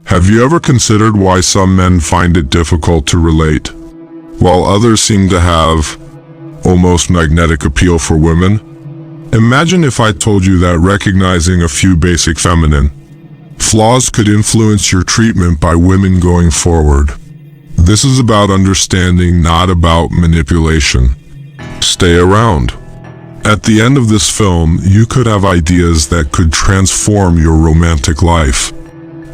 Have you ever considered why some men find it difficult to relate, while others seem to have almost magnetic appeal for women? Imagine if I told you that recognizing a few basic feminine flaws could influence your treatment by women going forward. This is about understanding, not about manipulation. Stay around. At the end of this film, you could have ideas that could transform your romantic life.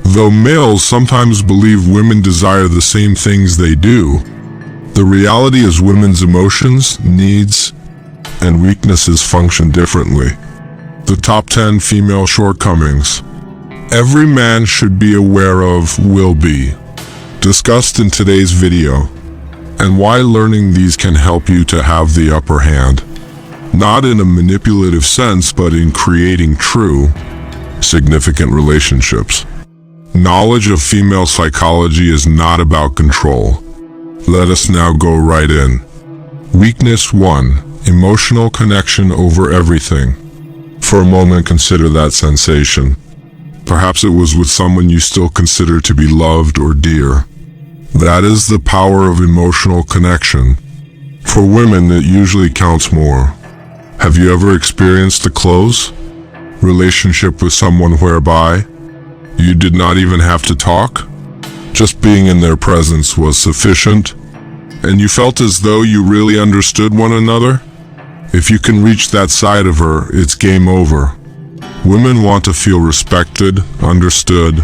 Though males sometimes believe women desire the same things they do, the reality is women's emotions, needs, and weaknesses function differently. The top 10 female shortcomings every man should be aware of will be discussed in today's video, and why learning these can help you to have the upper hand. Not in a manipulative sense, but in creating true, significant relationships. Knowledge of female psychology is not about control. Let us now go right in. Weakness 1. Emotional connection over everything. For a moment, consider that sensation. Perhaps it was with someone you still consider to be loved or dear. That is the power of emotional connection. For women, it usually counts more. Have you ever experienced a close relationship with someone whereby you did not even have to talk? Just being in their presence was sufficient, and you felt as though you really understood one another? If you can reach that side of her, it's game over. Women want to feel respected, understood,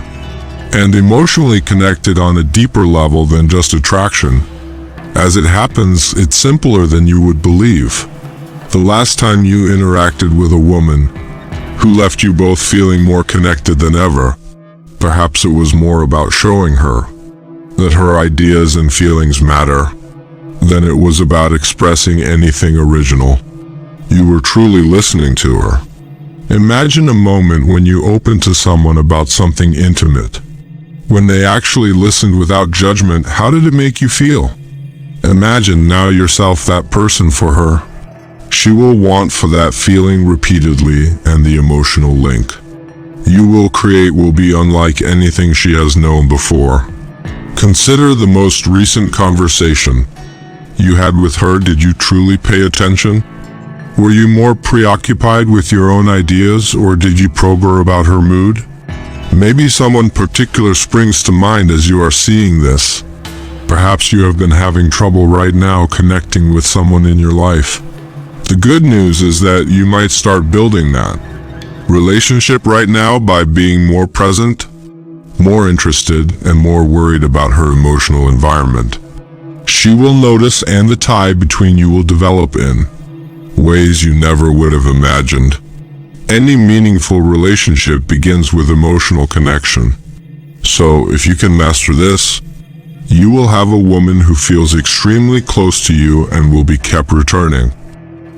and emotionally connected on a deeper level than just attraction. As it happens, it's simpler than you would believe. The last time you interacted with a woman who left you both feeling more connected than ever, perhaps it was more about showing her that her ideas and feelings matter than it was about expressing anything original. You were truly listening to her. Imagine a moment when you opened to someone about something intimate. When they actually listened without judgment, how did it make you feel? Imagine now yourself that person for her. She will want for that feeling repeatedly, and the emotional link you will create will be unlike anything she has known before. Consider the most recent conversation you had with her. Did you truly pay attention? Were you more preoccupied with your own ideas, or did you probe her about her mood? Maybe someone particular springs to mind as you are seeing this. Perhaps you have been having trouble right now connecting with someone in your life. The good news is that you might start building that relationship right now by being more present, more interested, and more worried about her emotional environment. She will notice, and the tie between you will develop in ways you never would have imagined. Any meaningful relationship begins with emotional connection. So if you can master this, you will have a woman who feels extremely close to you and will be kept returning.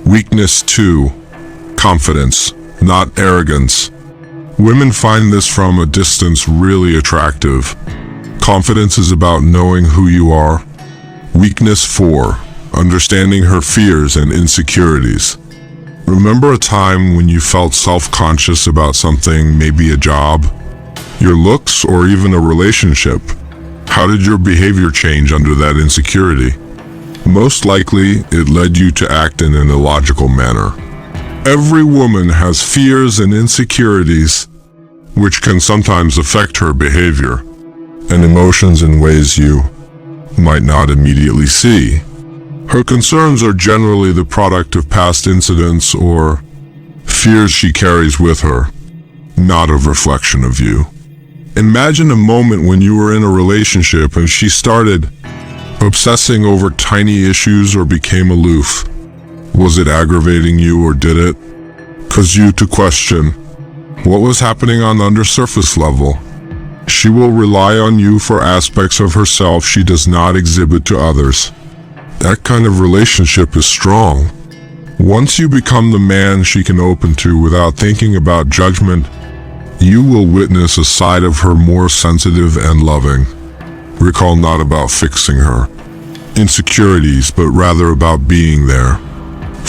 Weakness 2. Confidence, not arrogance. Women find this from a distance really attractive. Confidence is about knowing who you are. Weakness 4. Understanding her fears and insecurities. Remember a time when you felt self-conscious about something, maybe a job, your looks, or even a relationship? How did your behavior change under that insecurity? Most likely, it led you to act in an illogical manner. Every woman has fears and insecurities, which can sometimes affect her behavior and emotions in ways you might not immediately see. Her concerns are generally the product of past incidents or fears she carries with her, not a reflection of you. Imagine a moment when you were in a relationship and she started obsessing over tiny issues or became aloof. Was it aggravating you, or did it cause you to question what was happening on the undersurface level? She will rely on you for aspects of herself she does not exhibit to others. That kind of relationship is strong. Once you become the man she can open to without thinking about judgment, you will witness a side of her more sensitive and loving. Recall, not about fixing her insecurities, but rather about being there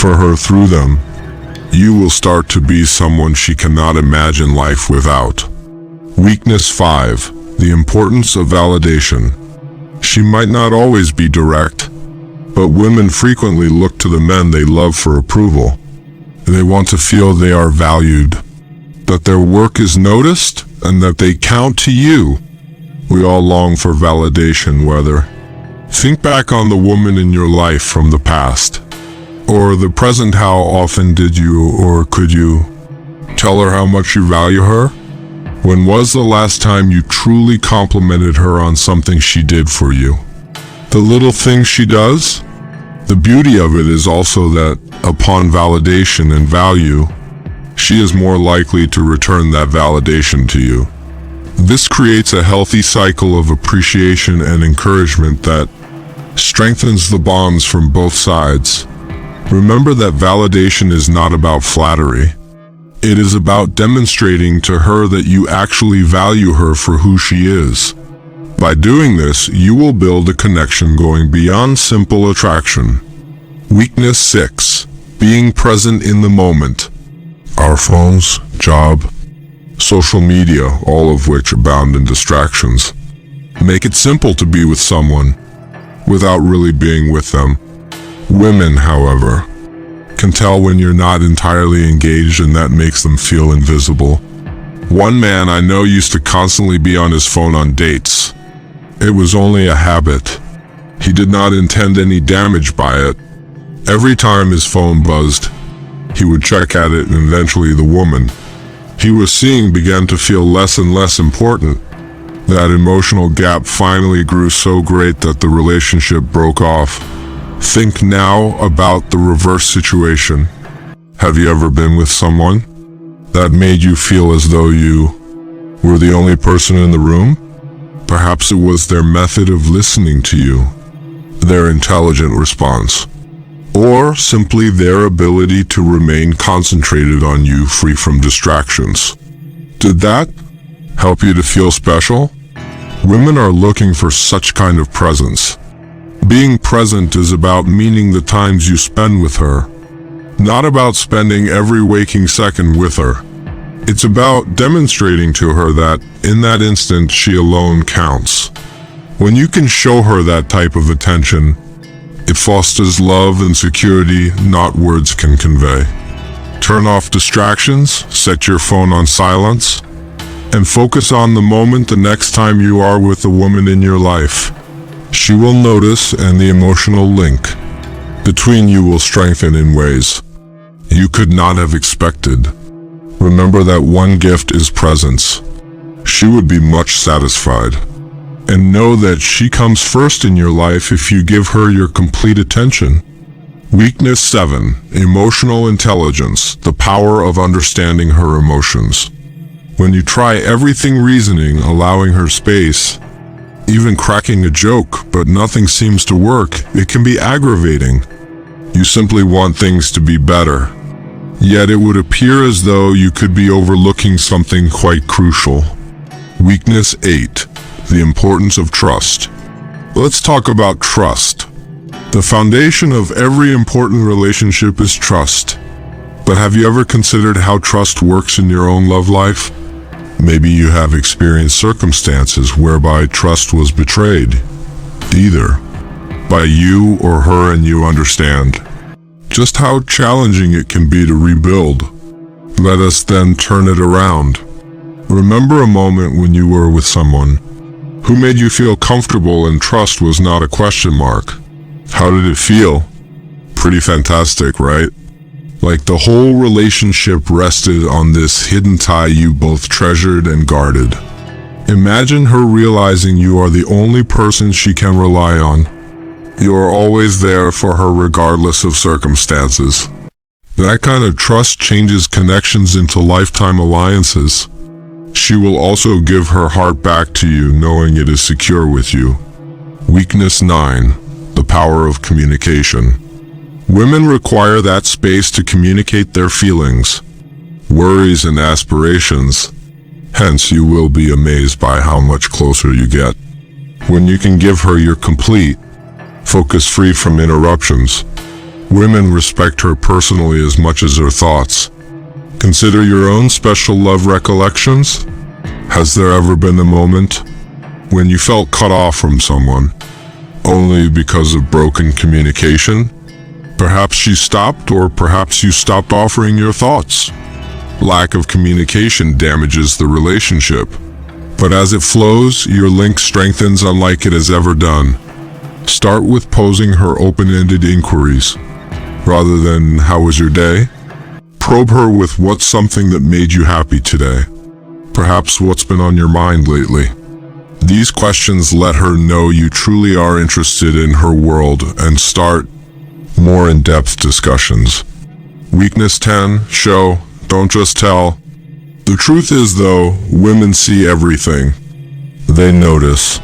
for her through them. You will start to be someone she cannot imagine life without. Weakness 5. the importance of validation. She might not always be direct, but women frequently look to the men they love for approval. They want to feel they are valued, that their work is noticed, and that they count to you. We all long for validation, whether. Think back on the woman in your life from the past, or the present. How often did you or could you tell her how much you value her? When was the last time you truly complimented her on something she did for you? The little things she does? The beauty of it is also that, upon validation and value, she is more likely to return that validation to you. This creates a healthy cycle of appreciation and encouragement that strengthens the bonds from both sides. Remember that validation is not about flattery. It is about demonstrating to her that you actually value her for who she is. By doing this, you will build a connection going beyond simple attraction. Weakness 6. Being present in the moment. Our phones, job, social media, all of which abound in distractions, make it simple to be with someone without really being with them. Women, however, can tell when you're not entirely engaged, and that makes them feel invisible. One man I know used to constantly be on his phone on dates. It was only a habit. He did not intend any damage by it. Every time his phone buzzed, he would check at it, and eventually the woman he was seeing began to feel less and less important. That emotional gap finally grew so great that the relationship broke off. Think now about the reverse situation. Have you ever been with someone that made you feel as though you were the only person in the room? Perhaps it was their method of listening to you, their intelligent response, or simply their ability to remain concentrated on you, free from distractions. Did that help you to feel special? Women are looking for such kind of presence. Being present is about meaning the times you spend with her, not about spending every waking second with her. It's about demonstrating to her that, in that instant, she alone counts. When you can show her that type of attention, it fosters love and security not words can convey. Turn off distractions, set your phone on silence, and focus on the moment the next time you are with the woman in your life. She will notice, and the emotional link between you will strengthen in ways you could not have expected. Remember that one gift is presence. She would be much satisfied. And know that she comes first in your life if you give her your complete attention. Weakness 7. Emotional intelligence, the power of understanding her emotions. When you try everything reasoning, allowing her space, even cracking a joke, but nothing seems to work, it can be aggravating. You simply want things to be better. Yet it would appear as though you could be overlooking something quite crucial. Weakness 8. The importance of trust. Let's talk about trust. The foundation of every important relationship is trust. But have you ever considered how trust works in your own love life? Maybe you have experienced circumstances whereby trust was betrayed, either by you or her, and you understand just how challenging it can be to rebuild. Let us then turn it around. Remember a moment when you were with someone who made you feel comfortable and trust was not a question mark. How did it feel? Pretty fantastic, right? Like the whole relationship rested on this hidden tie you both treasured and guarded. Imagine her realizing you are the only person she can rely on. You are always there for her regardless of circumstances. That kind of trust changes connections into lifetime alliances. She will also give her heart back to you, knowing it is secure with you. Weakness 9. The power of communication. Women require that space to communicate their feelings, worries, and aspirations. Hence, you will be amazed by how much closer you get when you can give her your complete, focus-free from interruptions. Women respect her personally as much as her thoughts. Consider your own special love recollections. Has there ever been a moment When you felt cut off from someone, only because of broken communication? Perhaps she stopped, or perhaps you stopped offering your thoughts. Lack of communication damages the relationship, but as it flows, your link strengthens unlike it has ever done. Start with posing her open-ended inquiries. Rather than, "How was your day?" Probe her with what's something that made you happy today. Perhaps what's been on your mind lately. These questions let her know you truly are interested in her world and start more in-depth discussions. Weakness 10, show, don't just tell. The truth is though, women see everything. They notice.